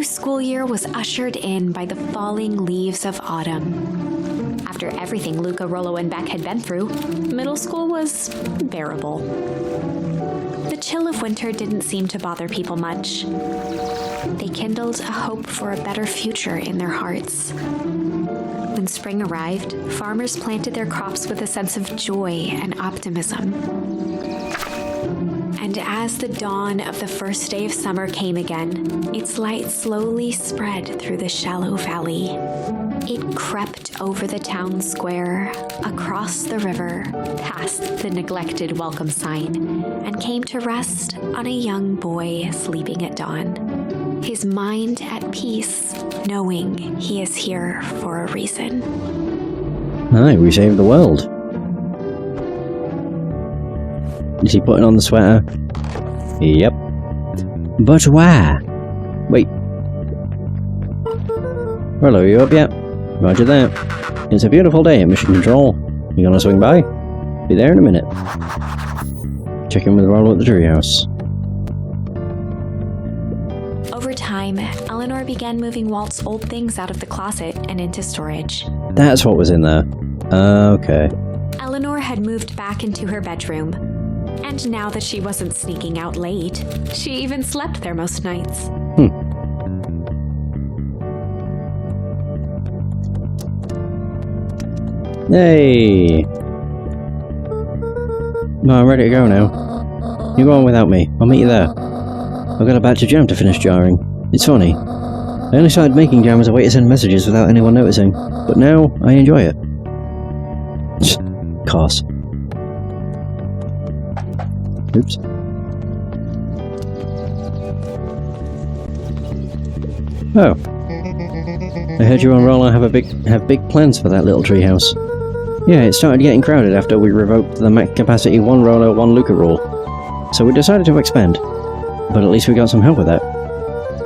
new school year was ushered in by the falling leaves of autumn. After everything Luka, Rollo, and Beck had been through, middle school was bearable. The chill of winter didn't seem to bother people much. They kindled a hope for a better future in their hearts. When spring arrived, farmers planted their crops with a sense of joy and optimism. And as the dawn of the first day of summer came again, its light slowly spread through the shallow valley. It crept over the town square, across the river, past the neglected welcome sign, and came to rest on a young boy sleeping at dawn. His mind at peace, knowing he is here for a reason. Aye, we saved the world. Is he putting on the sweater? Yep. But why? Wait. Hello, you up yet? Roger that. It's a beautiful day in Mission Control. You gonna swing by? Be there in a minute. Check in with Rollo at the treehouse. Over time, Eleanor began moving Walt's old things out of the closet and into storage. That's what was in there. Okay. Eleanor had moved back into her bedroom. And now that she wasn't sneaking out late, she even slept there most nights. Hey! No, I'm ready to go now. You go on without me. I'll meet you there. I've got a batch of jam to finish jarring. It's funny. I only started making jam as a way to send messages without anyone noticing, but now I enjoy it. Course. Oops. Oh. I heard you and Rollo have big plans for that little treehouse. Yeah, it started getting crowded after we revoked the max capacity 1 Rollo, 1 Luka rule. So we decided to expand. But at least we got some help with that.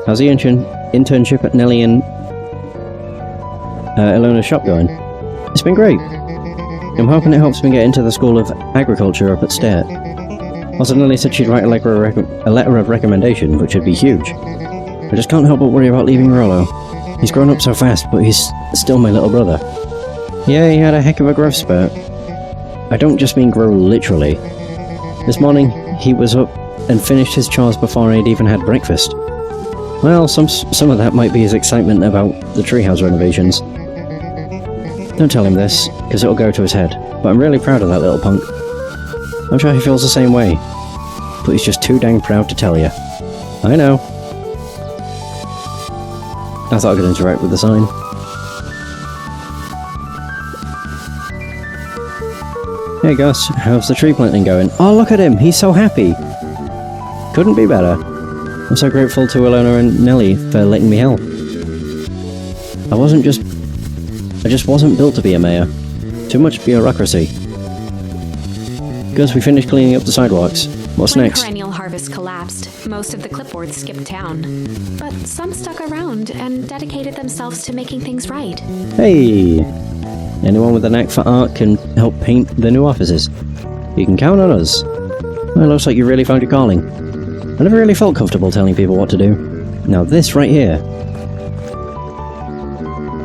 How's the internship at Nellie and Ilona's shop going? It's been great. I'm hoping it helps me get into the School of Agriculture up at State. Also, Nellie said she'd write a letter of recommendation, which would be huge. I just can't help but worry about leaving Rollo. He's grown up so fast, but he's still my little brother. Yeah, he had a heck of a growth spurt. I don't just mean grow literally. This morning, he was up and finished his chores before I'd even had breakfast. Well, some of that might be his excitement about the treehouse renovations. Don't tell him this, because it'll go to his head, but I'm really proud of that little punk. I'm sure he feels the same way, but he's just too dang proud to tell you. I know. I thought I could interact with the sign. Hey Gus, how's the tree planting going? Oh, look at him, he's so happy! Couldn't be better. I'm so grateful to Ilona and Nellie for letting me help. I just wasn't built to be a mayor. Too much bureaucracy. Gus, we finished cleaning up the sidewalks. What's next? When perennial harvest collapsed, most of the clipboards skipped town. But some stuck around and dedicated themselves to making things right. Hey! Anyone with a knack for art can help paint the new offices. You can count on us. Well, it looks like you really found your calling. I never really felt comfortable telling people what to do. Now this right here.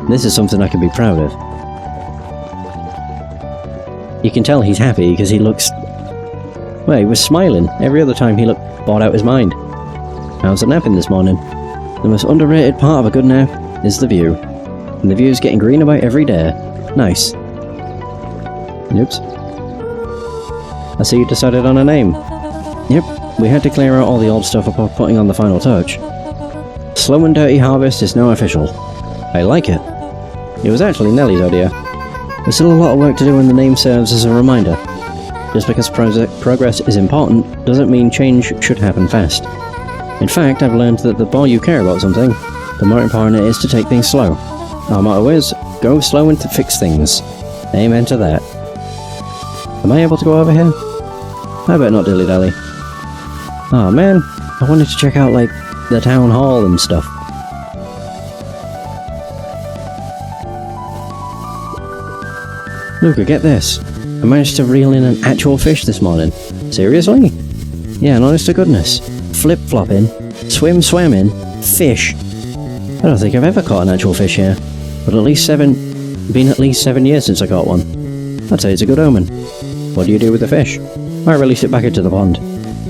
This is something I can be proud of. You can tell he's happy because he looks... Well, he was smiling. Every other time he looked bored out his mind. How's the napping this morning? The most underrated part of a good nap is the view. And the view's getting greener by every day. Nice. Oops. I see you decided on a name. Yep, we had to clear out all the old stuff before putting on the final touch. Slow and Dirty Harvest is now official. I like it. It was actually Nellie's idea. There's still a lot of work to do and the name serves as a reminder. Just because progress is important doesn't mean change should happen fast. In fact, I've learned that the more you care about something, the more important it is to take things slow. Our motto is, go slow and to fix things. Amen to that. Am I able to go over here? I better not dilly-dally. Oh man, I wanted to check out, like, the town hall and stuff. Luka, get this. I managed to reel in an actual fish this morning. Seriously? Yeah, and honest to goodness. Flip-flopping, swim-swamming, fish. I don't think I've ever caught an actual fish here, but been at least 7 years since I caught one. I'd say it's a good omen. What do you do with the fish? I release it back into the pond.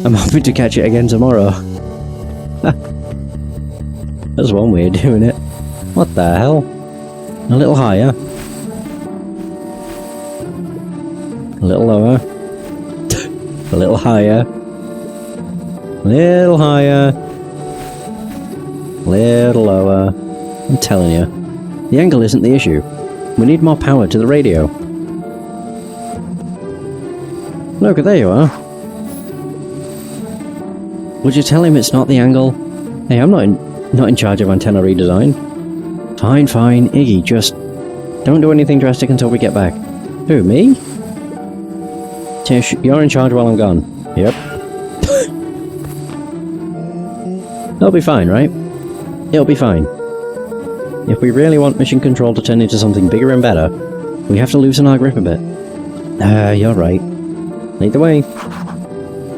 I'm hoping to catch it again tomorrow. That's one way of doing it. What the hell? A little higher. A little lower. A little higher. Little higher. Little lower. I'm telling you, the angle isn't the issue. We need more power to the radio. Look, there you are. Would you tell him it's not the angle? Hey, I'm not in charge of antenna redesign. Fine, fine, Iggy, just don't do anything drastic until we get back. Who, me? Tish, you're in charge while I'm gone. Yep. It'll be fine, right? It'll be fine. If we really want mission control to turn into something bigger and better, we have to loosen our grip a bit. You're right. Lead the way.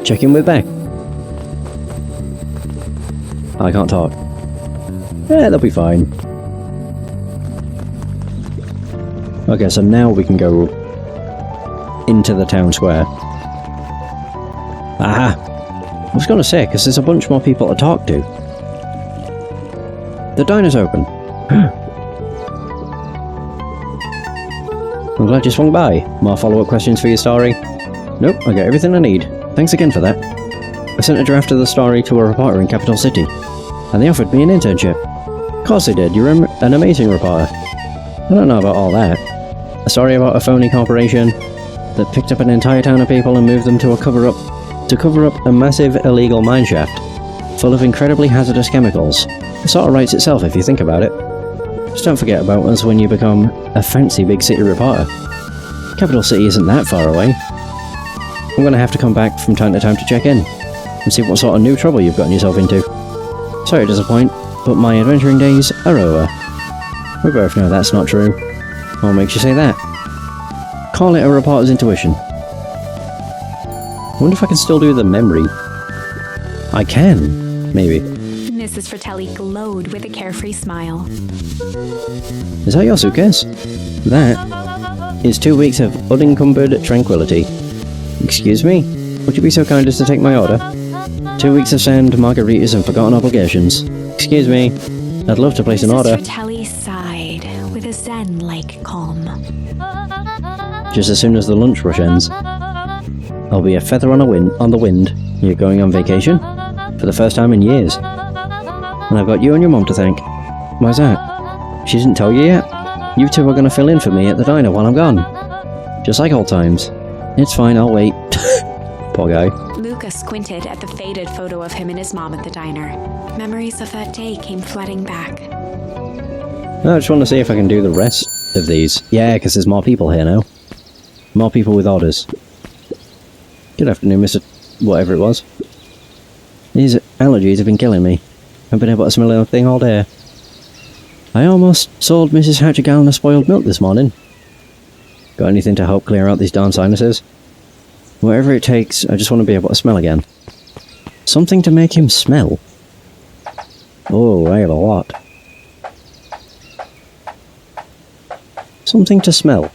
Check in with Beck. I can't talk. They'll be fine. Okay, so now we can go into the town square. Aha! I was gonna say, because there's a bunch more people to talk to. The diner's open. I'm glad you swung by. More follow-up questions for your story? Nope, I got everything I need. Thanks again for that. I sent a draft of the story to a reporter in Capital City, and they offered me an internship. Of course they did, you're an amazing reporter. I don't know about all that. A story about a phony corporation that picked up an entire town of people and moved them to cover up a massive illegal mineshaft, full of incredibly hazardous chemicals. It sort of writes itself if you think about it. Just don't forget about us when you become a fancy big city reporter. Capital City isn't that far away. I'm gonna have to come back from time to time to check in, and see what sort of new trouble you've gotten yourself into. Sorry to disappoint, but my adventuring days are over. We both know that's not true. What makes you say that? Call it a reporter's intuition. I wonder if I can still do the memory. I can, maybe. Mrs. Fratelli glowed with a carefree smile. Is that your suitcase? That is 2 weeks of unencumbered tranquility. Excuse me? Would you be so kind as to take my order? 2 weeks of sand, margaritas, and forgotten obligations. Excuse me. I'd love to place an order. Mrs. Fratelli sighed with a zen-like calm. Just as soon as the lunch rush ends. I'll be a feather on the wind. You're going on vacation? For the first time in years. And I've got you and your mum to thank. Why's that? She didn't tell you yet? You two are going to fill in for me at the diner while I'm gone. Just like old times. It's fine, I'll wait. Poor guy. Luka squinted at the faded photo of him and his mom at the diner. Memories of that day came flooding back. I just want to see if I can do the rest of these. Yeah, because there's more people here now. More people with orders. Good afternoon, Mr. Whatever it was. These allergies have been killing me. I've been able to smell anything all day. I almost sold Mrs. Hatch a gallon of spoiled milk this morning. Got anything to help clear out these darn sinuses? Whatever it takes, I just want to be able to smell again. Something to make him smell. Oh, I have a lot. Something to smell.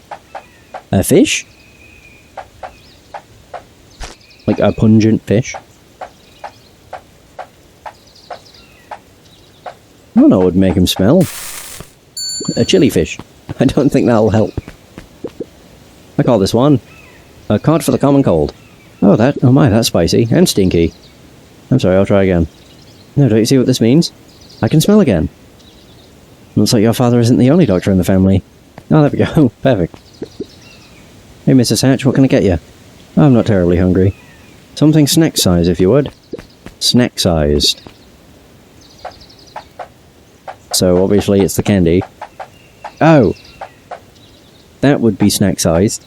A fish? Like a pungent fish? I don't know what would make him smell. A chili fish. I don't think that'll help. I call this one a cod for the common cold. Oh my, that's spicy and stinky. I'm sorry, I'll try again. No, don't you see what this means? I can smell again. Looks like your father isn't the only doctor in the family. Oh, there we go. Perfect. Hey, Mrs. Hatch, what can I get you? Oh, I'm not terribly hungry. Something snack-sized, if you would. Snack-sized. So, obviously, it's the candy. Oh! That would be snack-sized.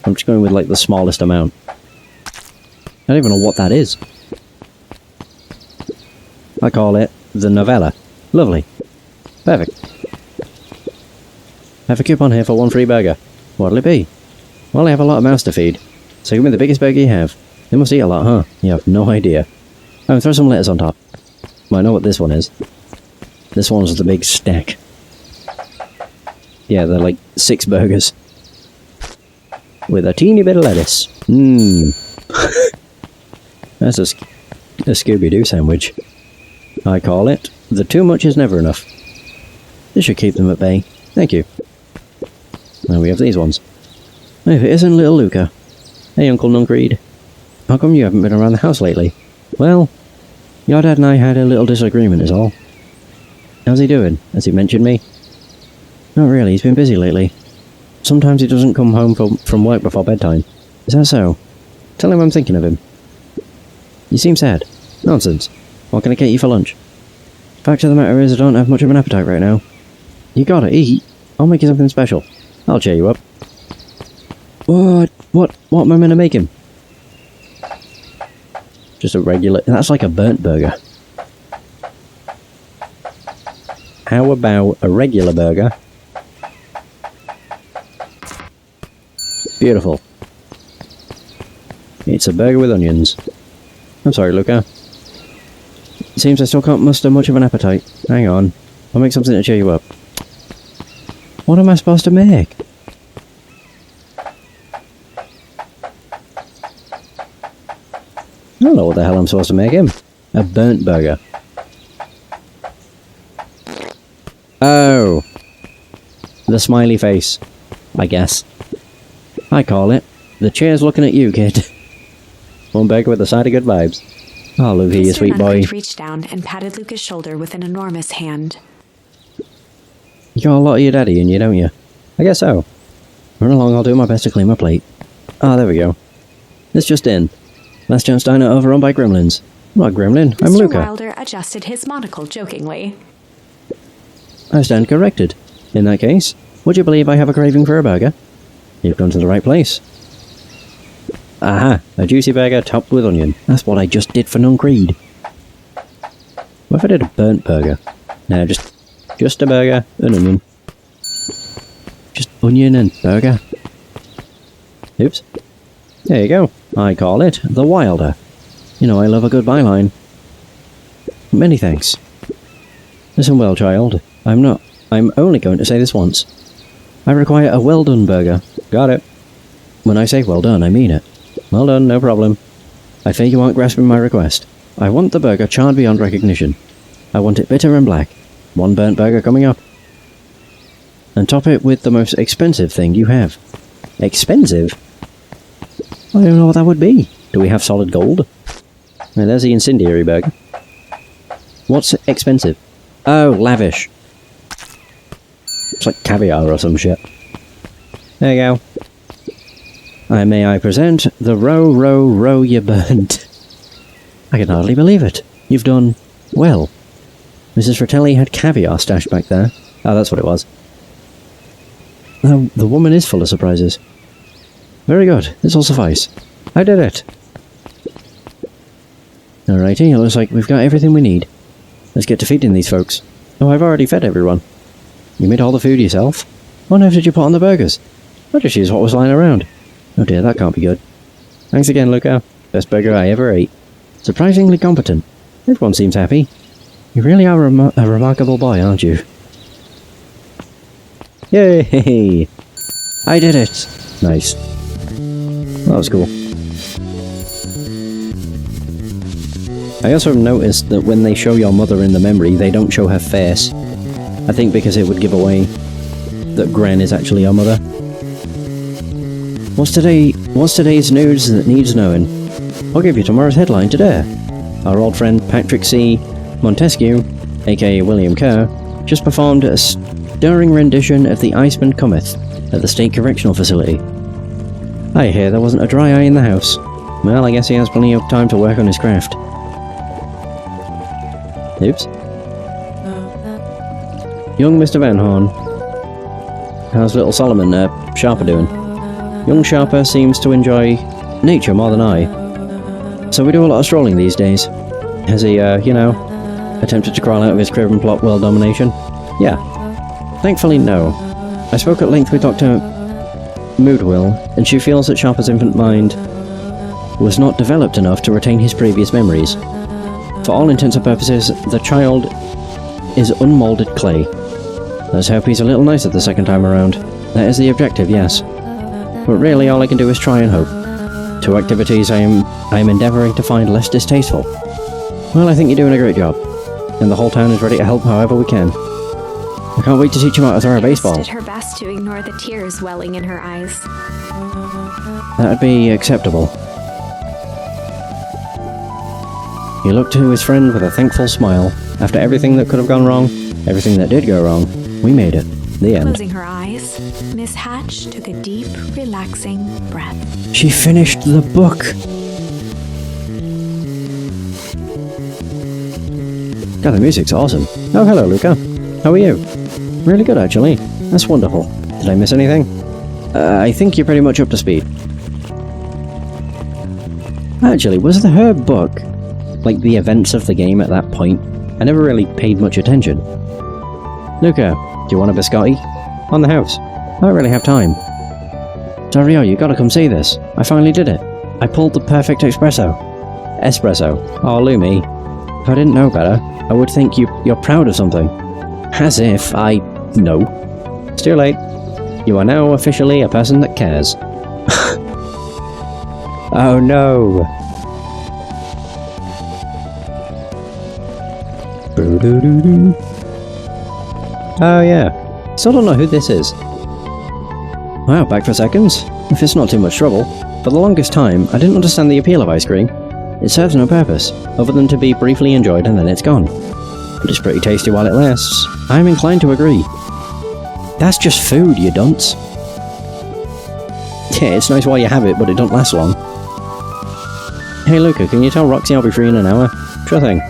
I'm just going with, like, the smallest amount. I don't even know what that is. I call it the novella. Lovely. Perfect. I have a coupon here for one free burger. What'll it be? Well, I have a lot of mouths to feed. So give me the biggest burger you have. They must eat a lot, huh? You have no idea. Oh, throw some lettuce on top. Well, I know what this one is. This one's the big stack. Yeah, they're like 6 burgers. With a teeny bit of lettuce. Mmm. That's a Scooby-Doo sandwich. I call it, the too much is never enough. This should keep them at bay. Thank you. Now we have these ones. If it isn't little Luka. Hey, Uncle Nunkreed. How come you haven't been around the house lately? Well, your dad and I had a little disagreement is all. How's he doing? Has he mentioned me? Not really, he's been busy lately. Sometimes he doesn't come home from work before bedtime. Is that so? Tell him I'm thinking of him. You seem sad. Nonsense. What can I get you for lunch? Fact of the matter is I don't have much of an appetite right now. You gotta eat. I'll make you something special. I'll cheer you up. What am I meant to make him? Just a regular... That's like a burnt burger. How about a regular burger? Beautiful. It's a burger with onions. I'm sorry, Luka. It seems I still can't muster much of an appetite. Hang on. I'll make something to cheer you up. What am I supposed to make? I don't know what the hell I'm supposed to make him. A burnt burger. Oh. The smiley face. I guess. I call it, the chair's looking at you, kid. One burger with a side of good vibes. Oh, Luka, you sweet boy. Reached down and patted Luka's shoulder with an enormous hand. You got a lot of your daddy in you, don't you? I guess so. Run along, I'll do my best to clean my plate. Ah, there we go. This just in. Last chance diner overrun by gremlins. I'm not a gremlin, I'm Luka. Mr. Wilder adjusted his monocle jokingly. I stand corrected. In that case, would you believe I have a craving for a burger? You've gone to the right place. Aha! A juicy burger topped with onion. That's what I just did for Nunkreed. What if I did a burnt burger? No, just a burger and onion. Just onion and burger. Oops. There you go. I call it the Wilder. You know I love a good byline. Many thanks. Listen well, child. I'm only going to say this once. I require a well-done burger. Got it. When I say well done, I mean it. Well done, no problem. I fear you aren't grasping my request. I want the burger charred beyond recognition. I want it bitter and black. 1 burnt burger coming up. And top it with the most expensive thing you have. Expensive? I don't know what that would be. Do we have solid gold? Now, there's the incendiary burger. What's expensive? Oh, lavish. It's like caviar or some shit. There you go. May I present the row you burnt. I can hardly believe it. You've done well. Mrs. Fratelli had caviar stashed back there. Oh, that's what it was. Oh, the woman is full of surprises. Very good. This will suffice. I did it. Alrighty, it looks like we've got everything we need. Let's get to feeding these folks. Oh, I've already fed everyone. You made all the food yourself? What on earth did you put on the burgers? I just used what was lying around. Oh dear, that can't be good. Thanks again, Luka. Best burger I ever ate. Surprisingly competent. Everyone seems happy. You really are a remarkable boy, aren't you? Yay! I did it! Nice. That was cool. I also noticed that when they show your mother in the memory, they don't show her face. I think because it would give away that Gren is actually your mother. What's today's news that needs knowing? I'll give you tomorrow's headline today. Our old friend Patrick C. Montesquieu, aka William Kerr, just performed a stirring rendition of The Iceman Cometh at the State Correctional Facility. I hear there wasn't a dry eye in the house. Well, I guess he has plenty of time to work on his craft. Oops. Young Mr. Van Horn. How's little Solomon, Sharper doing? Young Sharper seems to enjoy nature more than I. So we do a lot of strolling these days. Has he, attempted to crawl out of his crib and plot world domination? Yeah. Thankfully, no. I spoke at length with Dr. Moodwill, and she feels that Sharper's infant mind was not developed enough to retain his previous memories. For all intents and purposes, the child is unmolded clay. Let's hope he's a little nicer the second time around. That is the objective, yes. But really all I can do is try and hope. 2 activities I am endeavouring to find less distasteful. Well, I think you're doing a great job. And the whole town is ready to help however we can. I can't wait to teach him how to throw a baseball. Did her best to ignore the tears welling in her eyes. That'd be acceptable. He looked to his friend with a thankful smile. After everything that could have gone wrong, everything that did go wrong, we made it. The end. Closing her eyes, Miss Hatch took a deep, relaxing breath. She finished the book! God, the music's awesome. Oh, hello, Luka. How are you? Really good, actually. That's wonderful. Did I miss anything? I think you're pretty much up to speed. Actually, was her book like the events of the game at that point? I never really paid much attention. Luka, do you want a biscotti? On the house. I don't really have time. Dario, you gotta come see this. I finally did it. I pulled the perfect espresso. Espresso. Oh, Lumi. If I didn't know better, I would think you're proud of something. As if I know. It's too late. You are now officially a person that cares. Oh no. Oh yeah. Still don't know who this is. Wow, back for seconds? If it's not too much trouble. For the longest time, I didn't understand the appeal of ice cream. It serves no purpose, other than to be briefly enjoyed and then it's gone. But it's pretty tasty while it lasts. I'm inclined to agree. That's just food, you dunce. Yeah, it's nice while you have it, but it don't last long. Hey Luka, can you tell Roxy I'll be free in an hour? Sure thing.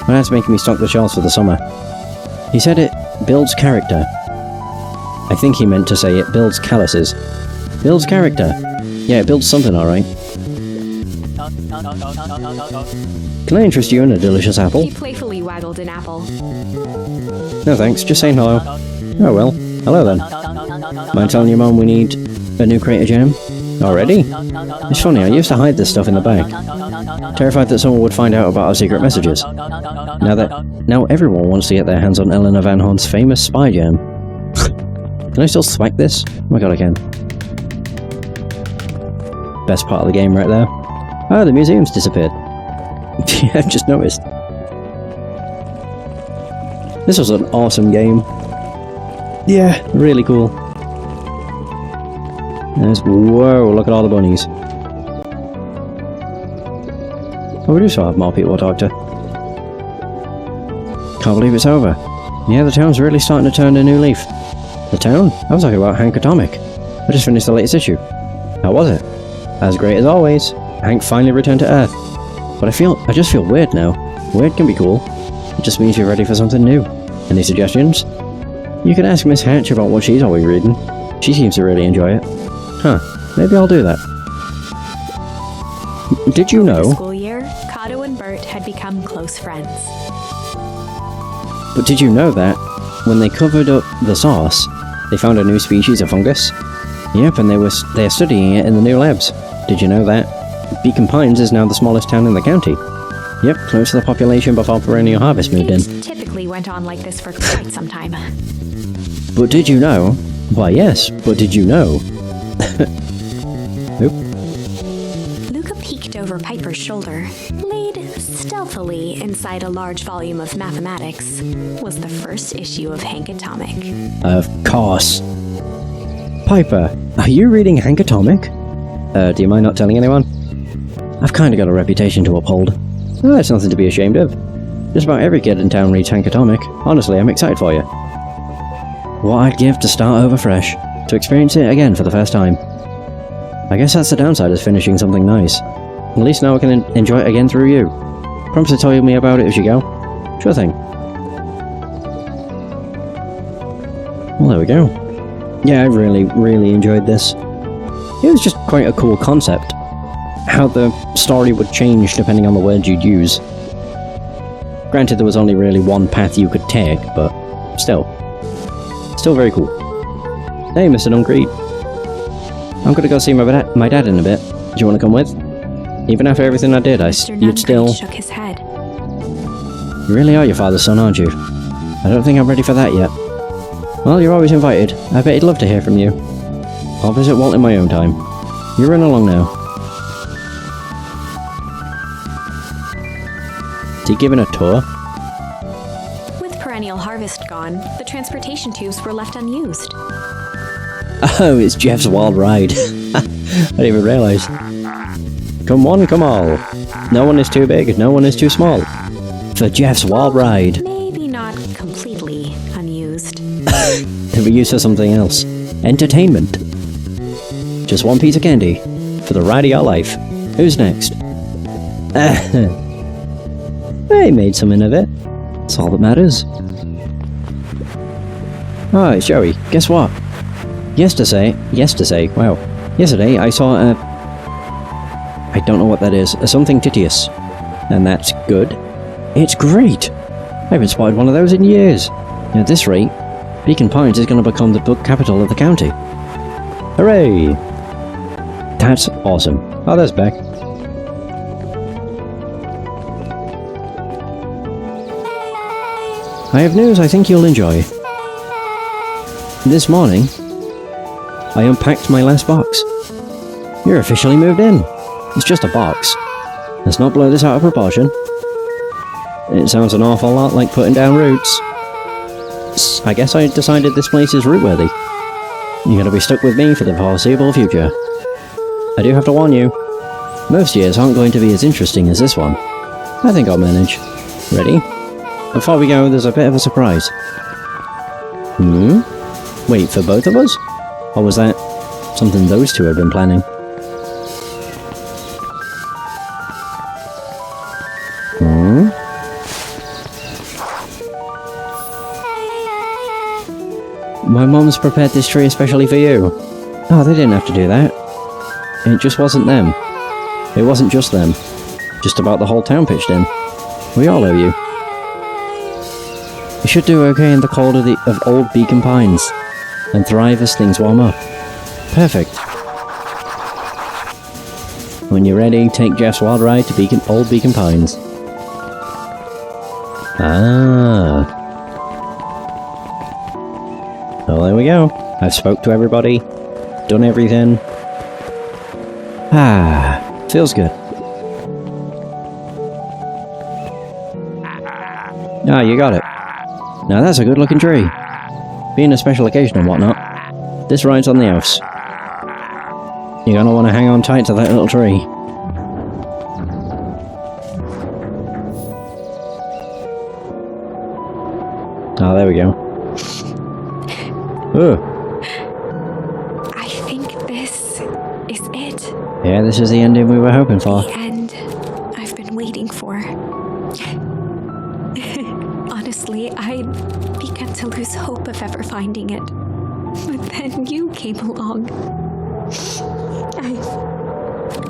My dad's making me stock the shelves for the summer. He said it builds character. I think he meant to say it builds calluses. Builds character. Yeah, it builds something alright. Can I interest you in a delicious apple? He playfully waggled an apple. No thanks, just saying hello. Oh well, hello then. Mind telling your mom we need a new crate of jam? Already? It's funny, I used to hide this stuff in the bag. Terrified that someone would find out about our secret messages. Now everyone wants to get their hands on Eleanor Van Horn's famous spy jam. Can I still smack this? Oh my god, I can. Best part of the game right there. Oh, the museum's disappeared. Yeah, I've just noticed. This was an awesome game. Yeah, really cool. Whoa, look at all the bunnies. Oh, we do still have more people to talk to. Can't believe it's over. Yeah, the town's really starting to turn a new leaf. The town? I was talking about Hank Atomic. I just finished the latest issue. How was it? As great as always. Hank finally returned to Earth. But I just feel weird now. Weird can be cool. It just means you're ready for something new. Any suggestions? You can ask Miss Hatch about what she's always reading. She seems to really enjoy it. Huh, maybe I'll do that. Did you know? The school year, Kato and Bert had become close friends. But did you know that when they covered up the sauce, they found a new species of fungus? Yep, and they're studying it in the new labs. Did you know that? Beacon Pines is now the smallest town in the county. Yep, close to the population before perennial harvest moved in. Things typically went on like this for quite some time. But did you know? Why yes, but did you know? Oop. Luka peeked over Piper's shoulder. Laid stealthily inside a large volume of mathematics was the first issue of Hank Atomic. Of course. Piper, are you reading Hank Atomic? Do you mind not telling anyone? I've kinda got a reputation to uphold. Oh, it's nothing to be ashamed of. Just about every kid in town reads Hank Atomic. Honestly, I'm excited for you. What I'd give to start over fresh. To experience it again for the first time. I guess that's the downside of finishing something nice. At least now I can enjoy it again through you. Promise to tell me about it as you go? Sure thing. Well, there we go. Yeah, I really enjoyed this. It was just quite a cool concept. How the story would change depending on the words you'd use. Granted, there was only really one path you could take, but still. Still very cool. Hey, Mr. Duncreed. I'm gonna go see my dad in a bit. Do you want to come with? Even after everything I did, you'd still... shook his head. You really are your father's son, aren't you? I don't think I'm ready for that yet. Well, you're always invited. I bet he'd love to hear from you. I'll visit Walt in my own time. You run along now. Is he giving a tour? With perennial harvest gone, the transportation tubes were left unused. Oh, it's Jeff's wild ride. I didn't even realise. Come one, come all. No one is too big, no one is too small. For Jeff's wild ride. Maybe not completely unused. To be used for something else. Entertainment. Just one piece of candy. For the ride of your life. Who's next? I made something of it. That's all that matters. Oh, it's Joey. Guess what? Yesterday, I saw a... I don't know what that is. A something titious. And that's good. It's great! I haven't spotted one of those in years. And at this rate, Beacon Pines is going to become the book capital of the county. Hooray! That's awesome. Oh, there's Beck. I have news I think you'll enjoy. This morning, I unpacked my last box. You're officially moved in. It's just a box. Let's not blow this out of proportion. It sounds an awful lot like putting down roots. I guess I decided this place is root-worthy. You're gonna be stuck with me for the foreseeable future. I do have to warn you, most years aren't going to be as interesting as this one. I think I'll manage. Ready? Before we go, there's a bit of a surprise. Wait, for both of us? Or was that something those two have been planning? My mom's prepared this tree especially for you. Oh, they didn't have to do that. It just wasn't them. It wasn't just them. Just about the whole town pitched in. We all owe you. You should do okay in the cold of old Beacon Pines, and thrive as things warm up. Perfect. When you're ready, take Jeff's wild ride to old Beacon Pines. Ah. Well, there we go. I've spoke to everybody, done everything. Ah, feels good. Ah, you got it. Now that's a good looking tree. Being a special occasion and whatnot, this ride's on the house. You're gonna want to hang on tight to that little tree. Ah, there we go. Ooh. I think this is it. Yeah, this is the ending we were hoping for. The end I've been waiting for. Honestly, I'd begun to lose hope of ever finding it. But then you came along.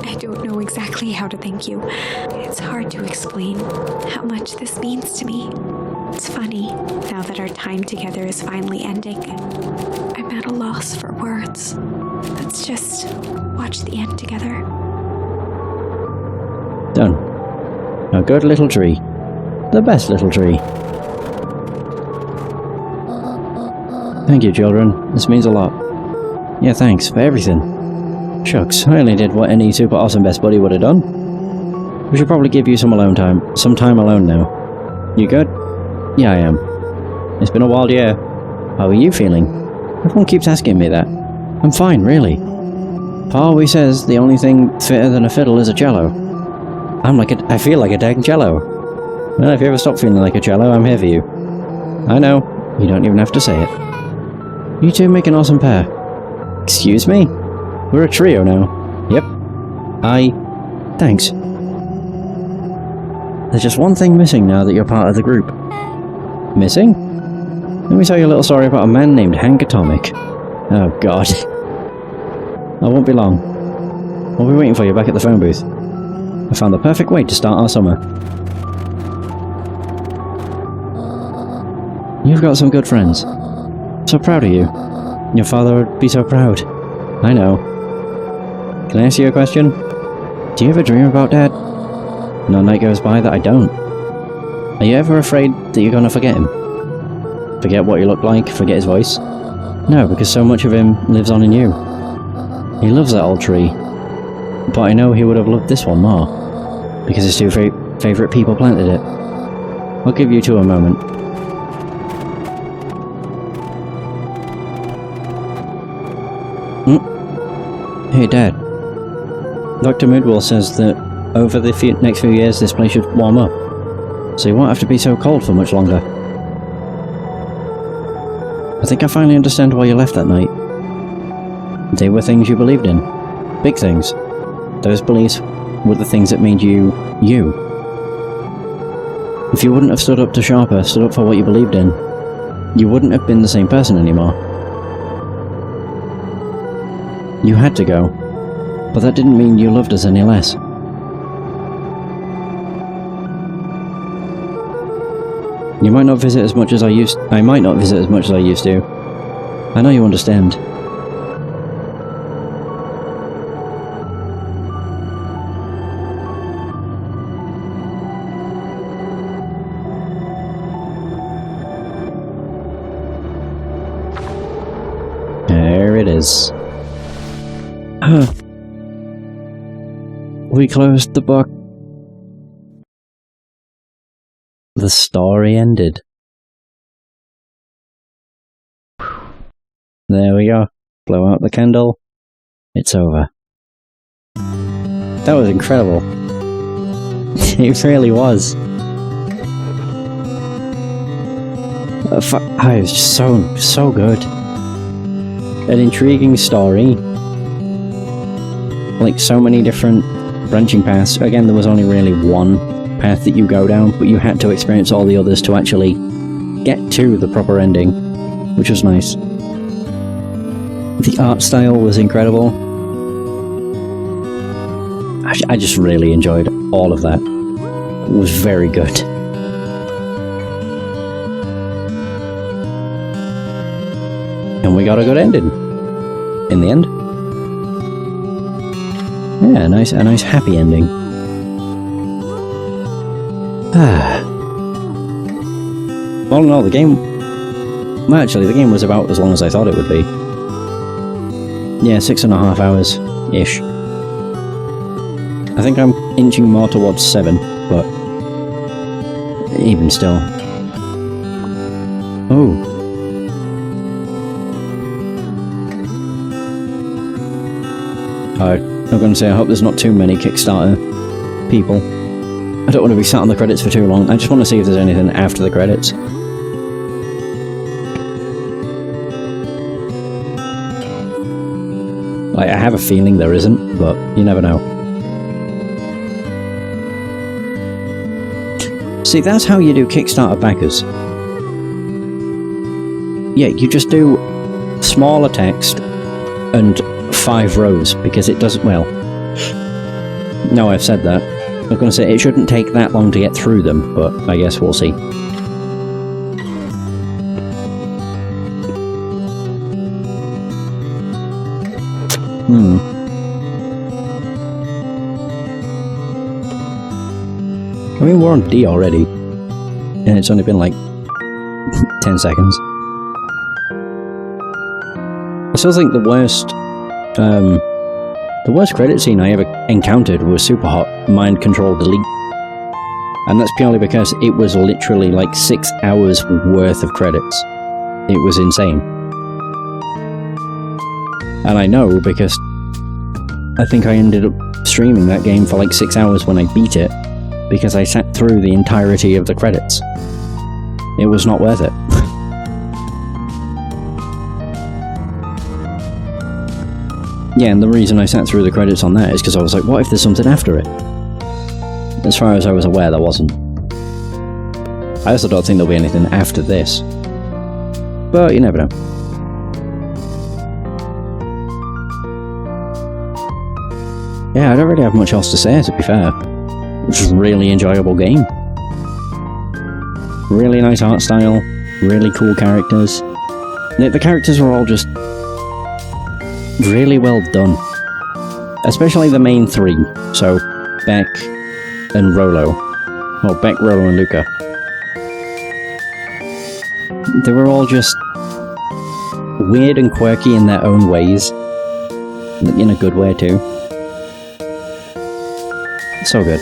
I don't know exactly how to thank you. It's hard to explain how much this means to me. It's funny, now that our time together is finally ending, I'm at a loss for words. Let's just watch the end together. Done. A good little tree. The best little tree. Thank you, children. This means a lot. Yeah, thanks for everything. Shucks, I only did what any super awesome best buddy would have done. We should probably give you some time alone now. You good? Yeah, I am. It's been a wild year. How are you feeling? Everyone keeps asking me that. I'm fine, really. Pa always says the only thing fitter than a fiddle is a cello. I feel like a dang cello. Well, if you ever stop feeling like a cello, I'm here for you. I know, you don't even have to say it. You two make an awesome pair. Excuse me? We're a trio now. Yep. Thanks. There's just one thing missing now that you're part of the group. Missing? Let me tell you a little story about a man named Hank Atomic. Oh god. I won't be long. I'll be waiting for you back at the phone booth. I found the perfect way to start our summer. You've got some good friends. So proud of you. Your father would be so proud. I know. Can I ask you a question? Do you ever dream about Dad? No night goes by that I don't. Are you ever afraid that you're gonna forget him? Forget what you look like? Forget his voice? No, because so much of him lives on in you. He loves that old tree. But I know he would have loved this one more. Because his two favourite people planted it. I'll give you two a moment. Hey, Dad. Dr. Moodwell says that over the next few years this place should warm up. So you won't have to be so cold for much longer. I think I finally understand why you left that night. They were things you believed in. Big things. Those beliefs were the things that made you, you. If you wouldn't have stood up to Sharper, stood up for what you believed in, you wouldn't have been the same person anymore. You had to go, but that didn't mean you loved us any less. You might not visit as much as I might not visit as much as I used to. I know you understand. There it is. We closed the book. The story ended. There we go. Blow out the candle. It's over. That was incredible. It really was. It was just so good. An intriguing story. Like so many different branching paths. Again, there was only really one path that you go down, but you had to experience all the others to actually get to the proper ending, which was nice. The art style was incredible. I just really enjoyed all of that. It was very good. And we got a good ending in the end. Yeah, a nice happy ending. All in all, the game... Well, actually, the game was about as long as I thought it would be. Yeah, 6.5 hours-ish. I think I'm inching more towards 7, but... even still. Oh. I'm going to say I hope there's not too many Kickstarter people. I don't want to be sat on the credits for too long. I just want to see if there's anything after the credits. Like, I have a feeling there isn't, but you never know. See, that's how you do Kickstarter backers. Yeah, you just do smaller text and 5 rows, because it doesn't... well... No, I've said that. I was going to say, it shouldn't take that long to get through them, but I guess we'll see. I mean, we're on D already, and it's only been like 10 seconds. I still think the worst credit scene I ever encountered was Super Hot Mind Control Delete. And that's purely because it was literally like 6 hours worth of credits. It was insane. And I know because I think I ended up streaming that game for like 6 hours when I beat it, because I sat through the entirety of the credits. It was not worth it. Yeah, and the reason I sat through the credits on that is because I was like, what if there's something after it? As far as I was aware, there wasn't. I also don't think there'll be anything after this. But you never know. Yeah, I don't really have much else to say, to be fair. It was a really enjoyable game. Really nice art style, really cool characters. The characters were all just really well done. Especially the main 3, so Beck and Rolo. Well, Beck, Rolo and Luka. they were all just weird and quirky in their own ways. In a good way, too. So good.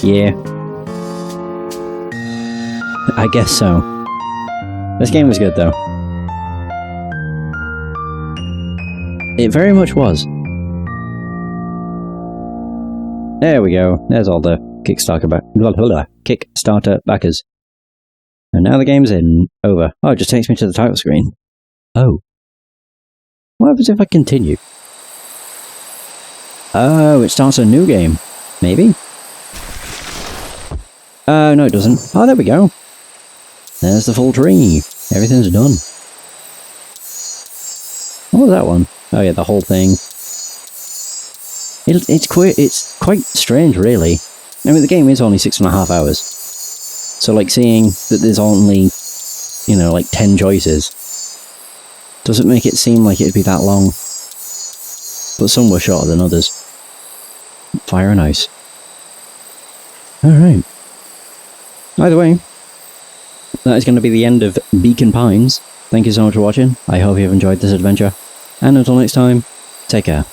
Yeah. I guess so. This game was good, though. It very much was. There we go. There's all the Kickstarter backers. And now the game's in. Over. Oh, it just takes me to the title screen. Oh. What happens if I continue? Oh, it starts a new game. Maybe? No it doesn't. Oh, there we go. There's the full tree. Everything's done. What was that one? Oh yeah, the whole thing. It's quite strange, really. I mean, the game is only 6.5 hours. So, like, seeing that there's only, you know, like 10 choices doesn't make it seem like it'd be that long. But some were shorter than others. Fire and ice. Alright. Either way, that is going to be the end of Beacon Pines. Thank you so much for watching. I hope you have enjoyed this adventure. And until next time, take care.